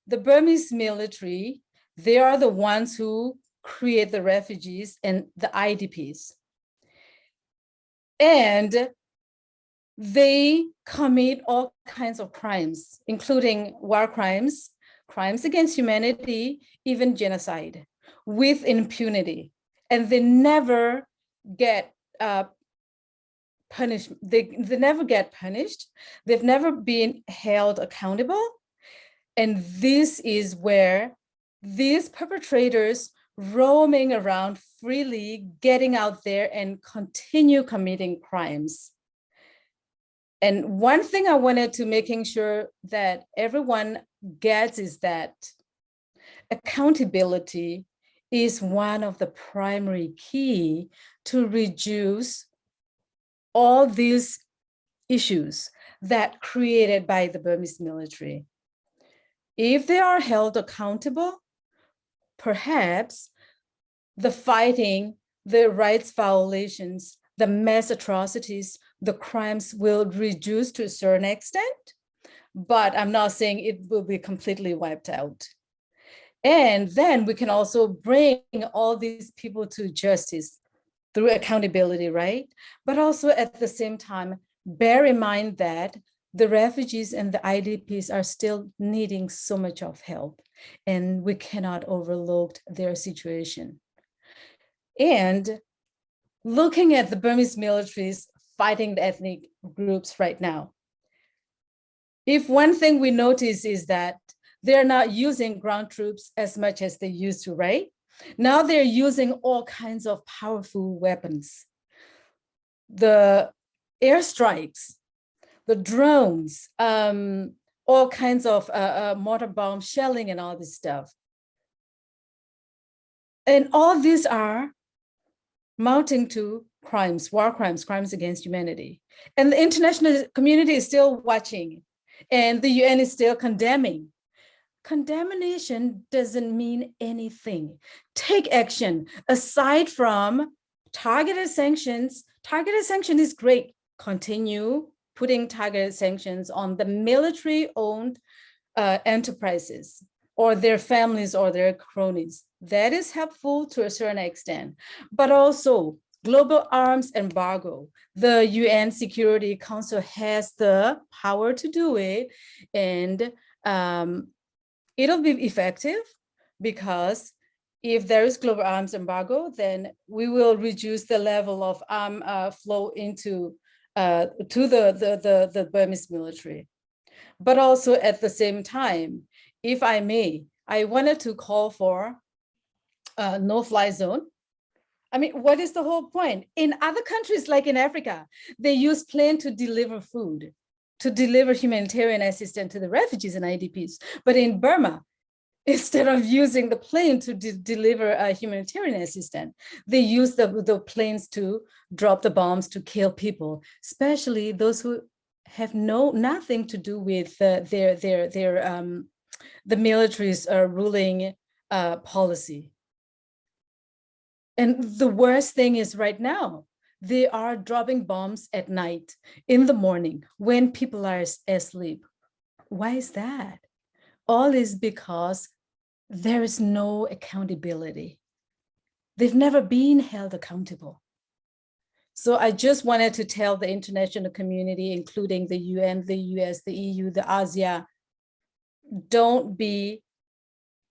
the Burmese military, they are the ones who create the refugees and the IDPs. And they commit all kinds of crimes, including war crimes, crimes against humanity, even genocide, with impunity. And they never get punished. They never get punished. They've never been held accountable. And this is where these perpetrators roaming around freely, getting out there and continue committing crimes. And one thing I wanted to making sure that everyone gets is that accountability is one of the primary key to reduce all these issues that created by the Burmese military. If they are held accountable, perhaps the fighting, the rights violations, the mass atrocities, the crimes will reduce to a certain extent, but I'm not saying it will be completely wiped out. And then we can also bring all these people to justice through accountability, right? But also at the same time, bear in mind that the refugees and the IDPs are still needing so much of help, and we cannot overlook their situation. And looking at the Burmese militaries fighting the ethnic groups right now, if one thing we notice is that they're not using ground troops as much as they used to, right? Now they're using all kinds of powerful weapons. The airstrikes, the drones, all kinds of mortar bomb shelling and all this stuff. And all these are mounting to crimes, war crimes, crimes against humanity. And the international community is still watching, and the UN is still condemning. Condemnation doesn't mean anything. Take action. Aside from targeted sanctions is great. Continue putting targeted sanctions on the military-owned enterprises or their families or their cronies. That is helpful to a certain extent, but also global arms embargo. The UN Security Council has the power to do it, and it'll be effective because if there is global arms embargo, then we will reduce the level of arm flow into to the Burmese military. But also at the same time, if I may, I wanted to call for a no-fly zone. I mean, what is the whole point? In other countries, like in Africa, they use plane to deliver food, to deliver humanitarian assistance to the refugees and IDPs. But in Burma, instead of using the plane to deliver humanitarian assistance, they use the planes to drop the bombs to kill people, especially those who have nothing to do with the military's ruling policy. And the worst thing is right now, they are dropping bombs at night, in the morning, when people are asleep. Why is that? All is because there is no accountability. They've never been held accountable. So I just wanted to tell the international community, including the UN, the US, the EU, the ASEAN, don't be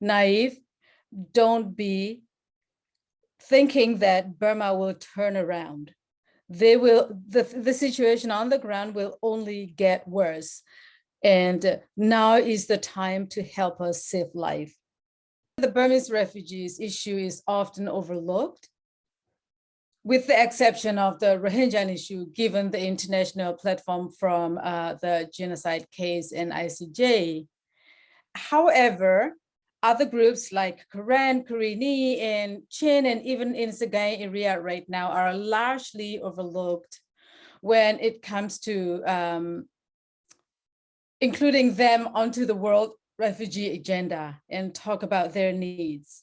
naive. Don't be thinking that Burma will turn around. They will, the situation on the ground will only get worse. And now is the time to help us save life. The Burmese refugees issue is often overlooked, with the exception of the Rohingya issue, given the international platform from the genocide case in ICJ. However, other groups like Karen, Karenni, and Chin, and even in Sagaing area right now are largely overlooked when it comes to including them onto the world refugee agenda and talk about their needs.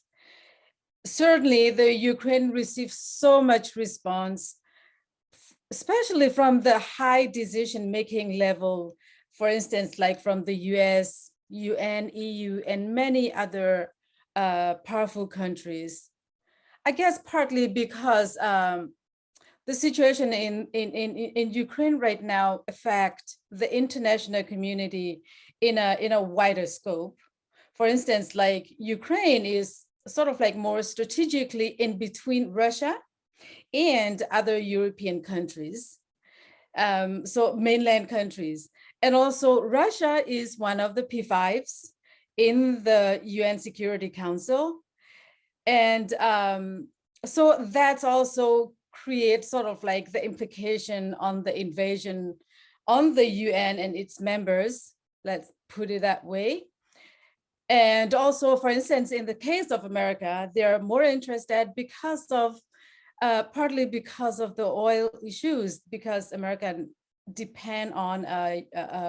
Certainly, the Ukraine received so much response, especially from the high decision-making level, for instance, like from the US, UN, EU, and many other powerful countries. I guess partly because the situation in Ukraine right now affect the international community in a wider scope. For instance, like Ukraine is sort of like more strategically in between Russia and other European countries, so mainland countries. And also Russia is one of the P5s in the UN Security Council. And so that's also creates sort of like the implication on the invasion on the UN and its members, let's put it that way. And also, for instance, in the case of America, they're more interested because of partly because of the oil issues, because America depend on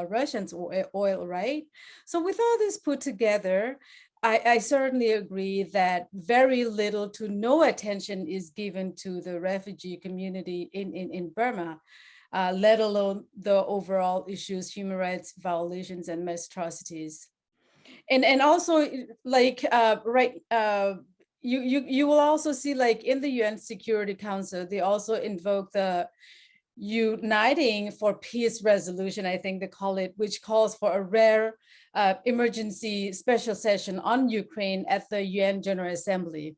Russians oil, right? So with all this put together, I certainly agree that very little to no attention is given to the refugee community in Burma, let alone the overall issues, human rights violations and mass atrocities. And also like you will also see like in the UN Security Council, they also invoke the Uniting for Peace resolution, I think they call it, which calls for a rare emergency special session on Ukraine at the UN General Assembly,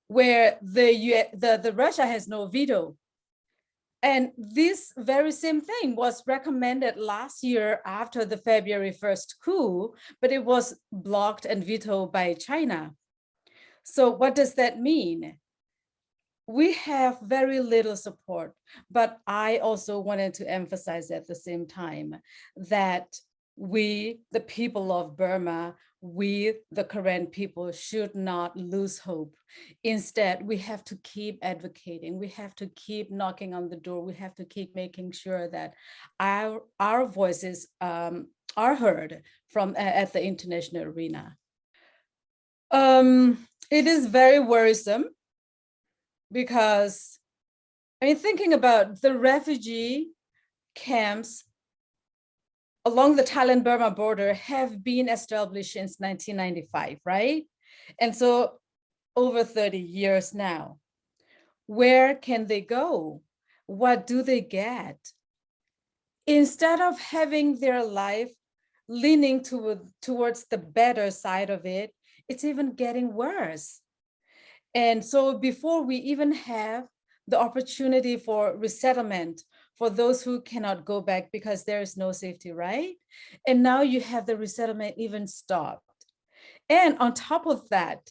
where the Russia has no veto. And this very same thing was recommended last year after the February 1st coup, but it was blocked and vetoed by China. So what does that mean? We have very little support, but I also wanted to emphasize at the same time that we, the people of Burma, we, the Karen people, should not lose hope. Instead, we have to keep advocating. We have to keep knocking on the door. We have to keep making sure that our voices are heard from at the international arena. It is very worrisome because, I mean, thinking about the refugee camps along the Thailand-Burma border have been established since 1995, right? And so over 30 years now. Where can they go? What do they get? Instead of having their life leaning towards the better side of it, it's even getting worse. And so before we even have the opportunity for resettlement for those who cannot go back because there is no safety, right? And now you have the resettlement even stopped. And on top of that,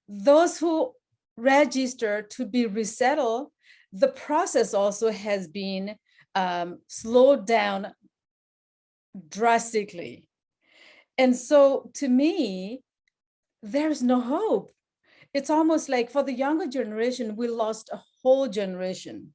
those who register to be resettled, the process also has been slowed down drastically. And so to me, there's no hope. It's almost like for the younger generation, we lost a whole generation.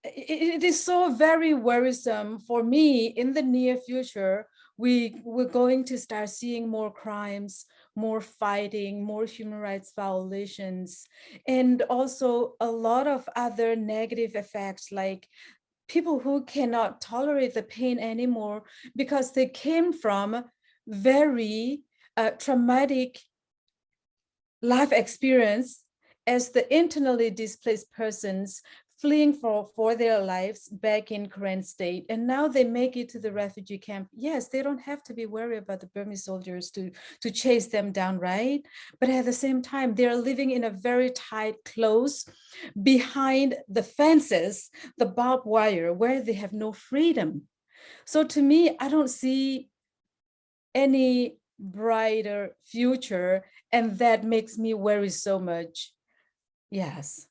It is so very worrisome for me. In the near future, we're going to start seeing more crimes, more fighting, more human rights violations, and also a lot of other negative effects, like people who cannot tolerate the pain anymore because they came from very traumatic life experience as the internally displaced persons fleeing for their lives back in current state. And now they make it to the refugee camp. Yes, they don't have to be worried about the Burmese soldiers to chase them down, right? But at the same time, they're living in a very tight, close, behind the fences, the barbed wire, where they have no freedom. So to me, I don't see any brighter future, and that makes me worry so much. Yes.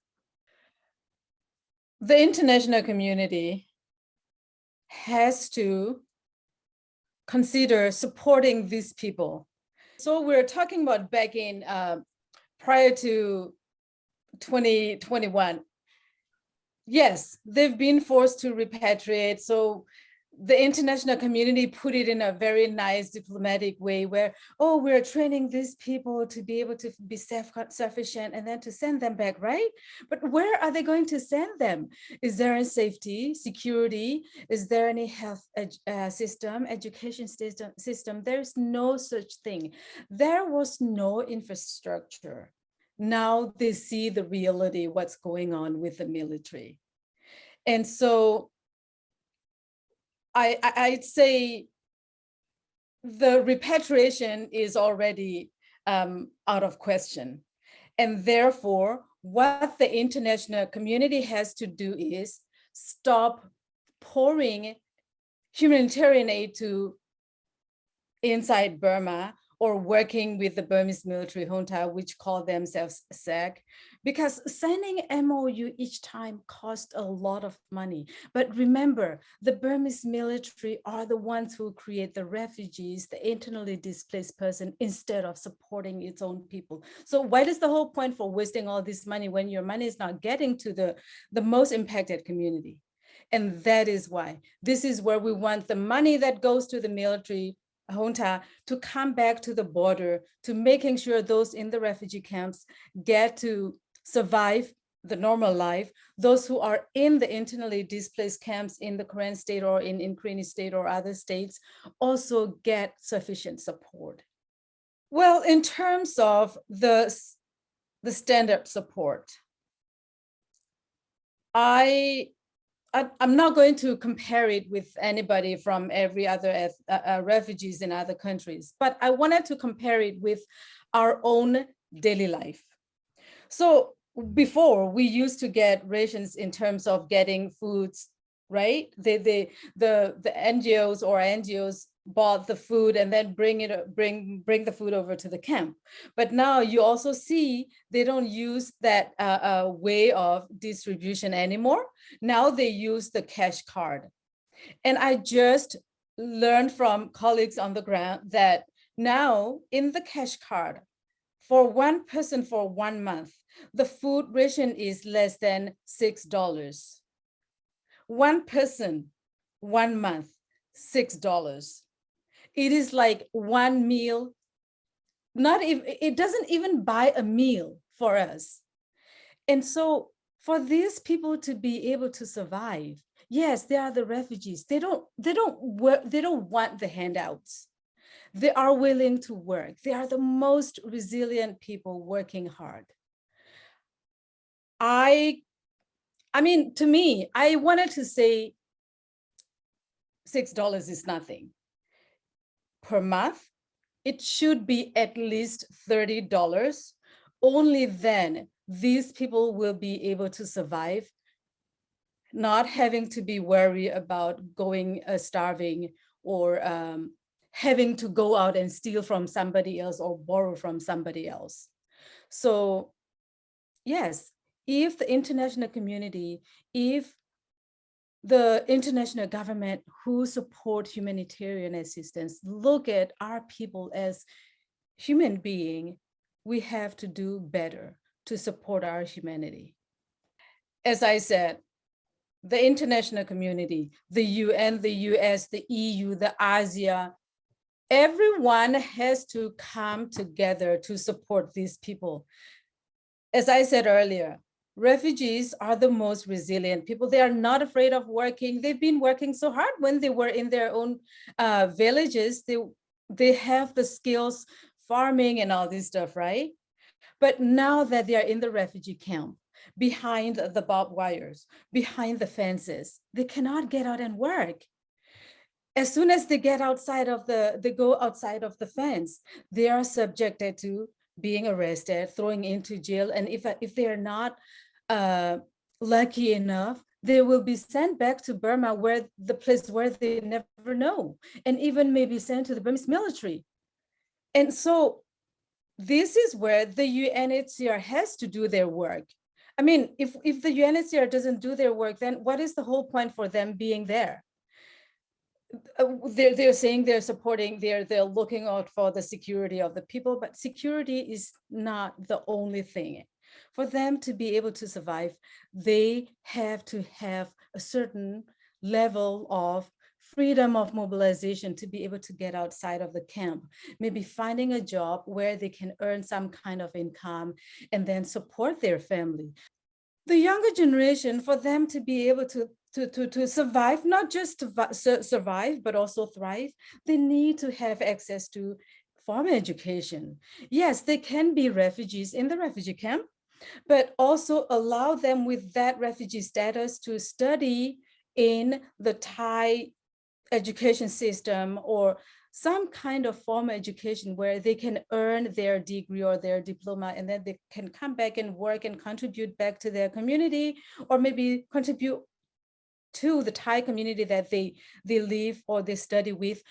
The international community has to consider supporting these people. So we're talking about back in prior to 2021. Yes, they've been forced to repatriate. So the international community put it in a very nice diplomatic way where, oh, we're training these people to be able to be self-sufficient and then to send them back, right? But where are they going to send them? Is there a safety, security? Is there any health system, education system? There's no such thing. There was no infrastructure. Now they see the reality, what's going on with the military. And so I'd say the repatriation is already out of question. And therefore, what the international community has to do is stop pouring humanitarian aid to inside Burma or working with the Burmese military junta, which call themselves SAC, because signing MOU each time cost a lot of money. But remember, the Burmese military are the ones who create the refugees, the internally displaced person, instead of supporting its own people. So what is the whole point for wasting all this money when your money is not getting to the most impacted community? And that is why this is where we want the money that goes to the military junta to come back to the border, to making sure those in the refugee camps get to survive the normal life. Those who are in the internally displaced camps in the Karen state or in Karenni state or other states also get sufficient support. Well, in terms of the standard support, I'm not going to compare it with anybody from every other refugees in other countries, but I wanted to compare it with our own daily life. So before, we used to get rations in terms of getting foods, right? The NGOs or NGOs bought the food and then bring the food over to the camp. But now you also see they don't use that way of distribution anymore. Now they use the cash card. And I just learned from colleagues on the ground that now in the cash card, for one person for 1 month, the food ration is less than $6. One person, 1 month, $6. It is like one meal, not even, it doesn't even buy a meal for us. And so for these people to be able to survive, yes, they are the refugees. They don't want the handouts. They are willing to work. They are the most resilient people working hard. I mean, to me, I wanted to say $6 is nothing. Per month, it should be at least $30. Only then these people will be able to survive, not having to be worried about going starving or having to go out and steal from somebody else or borrow from somebody else. So yes, if the international community, if the international government who support humanitarian assistance look at our people as human beings, we have to do better to support our humanity. As I said, the international community, the UN, the US, the EU, the ASEAN, everyone has to come together to support these people. As I said earlier, refugees are the most resilient people. They are not afraid of working. They've been working so hard when they were in their own villages. They have the skills, farming and all this stuff, right? But now that they are in the refugee camp, behind the barbed wires, behind the fences, they cannot get out and work. As soon as they get outside of they go outside of the fence, they are subjected to being arrested, throwing into jail. And if they are not lucky enough, they will be sent back to Burma, where the place where they never know, and even maybe sent to the Burmese military. And so this is where the UNHCR has to do their work. I mean, if the UNHCR doesn't do their work, then what is the whole point for them being there? They're saying they're supporting, they're looking out for the security of the people, but security is not the only thing. For them to be able to survive, they have to have a certain level of freedom of mobilization to be able to get outside of the camp, maybe finding a job where they can earn some kind of income and then support their family. The younger generation, for them to be able to survive, not just to survive, but also thrive, they need to have access to formal education. Yes, they can be refugees in the refugee camp, but also allow them with that refugee status to study in the Thai education system or some kind of formal education where they can earn their degree or their diploma, and then they can come back and work and contribute back to their community, or maybe contribute to the Thai community that they live or they study with.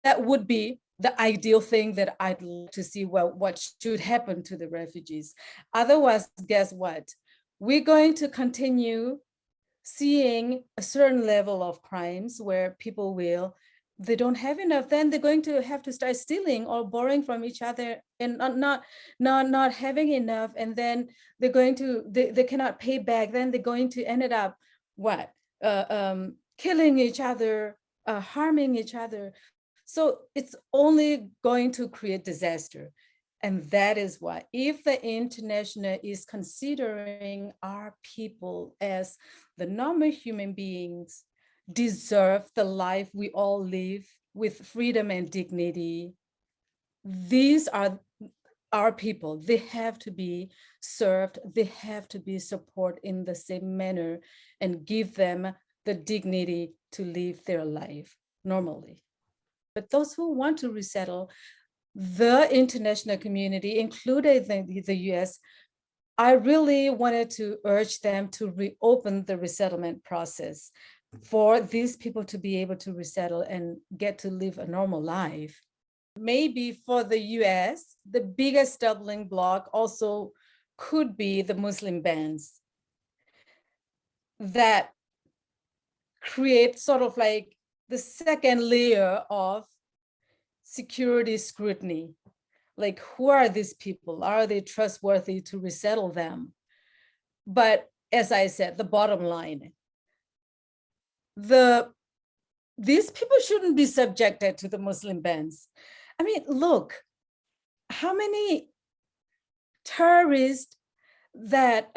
That would be the ideal thing that I'd like to see. Well, what should happen to the refugees? Otherwise, guess what? We're going to continue seeing a certain level of crimes where people they don't have enough, then they're going to have to start stealing or borrowing from each other and not having enough, and then they're going to they cannot pay back, then they're going to end up what killing each other, harming each other. So it's only going to create disaster. And that is why, if the international is considering our people as the normal human beings, deserve the life we all live with freedom and dignity, these are our people. They have to be served. They have to be supported in the same manner and give them the dignity to live their life normally. But those who want to resettle, the international community, including the US, I really wanted to urge them to reopen the resettlement process for these people to be able to resettle and get to live a normal life. Maybe for the US, the biggest stumbling block also could be the Muslim bans that create sort of like the second layer of security scrutiny. Like, who are these people? Are they trustworthy to resettle them? But as I said, the bottom line, these people shouldn't be subjected to the Muslim bans. I mean, look, how many terrorists that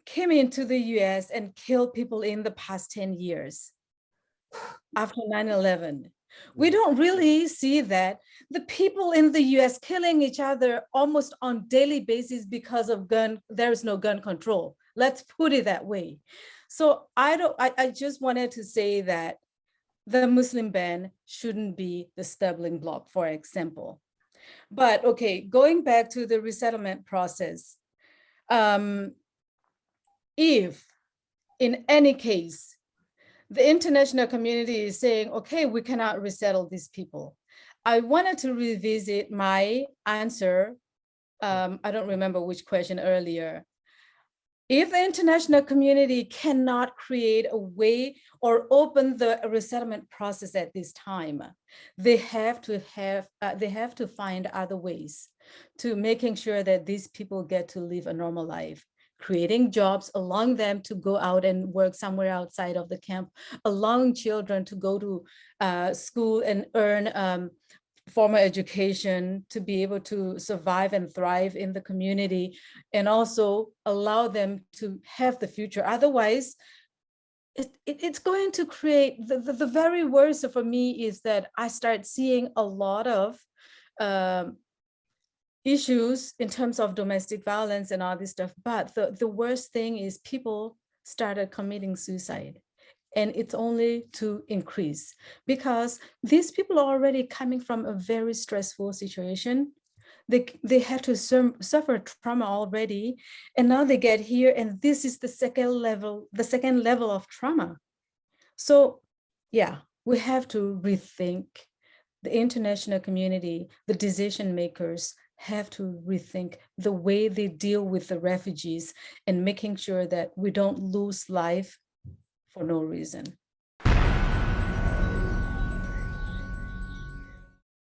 came into the US and killed people in the past 10 years after 9/11? We don't really see that. The people in the US killing each other almost on daily basis because of there is no gun control. Let's put it that way. So I just wanted to say that the Muslim ban shouldn't be the stumbling block, for example. But okay, going back to the resettlement process, if in any case, the international community is saying, okay, we cannot resettle these people, I wanted to revisit my answer. I don't remember which question earlier. If the international community cannot create a way or open the resettlement process at this time, they have to find other ways to making sure that these people get to live a normal life, creating jobs, allowing them to go out and work somewhere outside of the camp, allowing children to go to school and earn formal education to be able to survive and thrive in the community, and also allow them to have the future. Otherwise, it's going to create the very worst for me is that I start seeing a lot of issues in terms of domestic violence and all this stuff. But the worst thing is people started committing suicide. And it's only to increase because these people are already coming from a very stressful situation. They had to suffer trauma already, and now they get here, and this is the second level of trauma. So yeah, we have to rethink. The international community, the decision makers have to rethink the way they deal with the refugees and making sure that we don't lose life for no reason.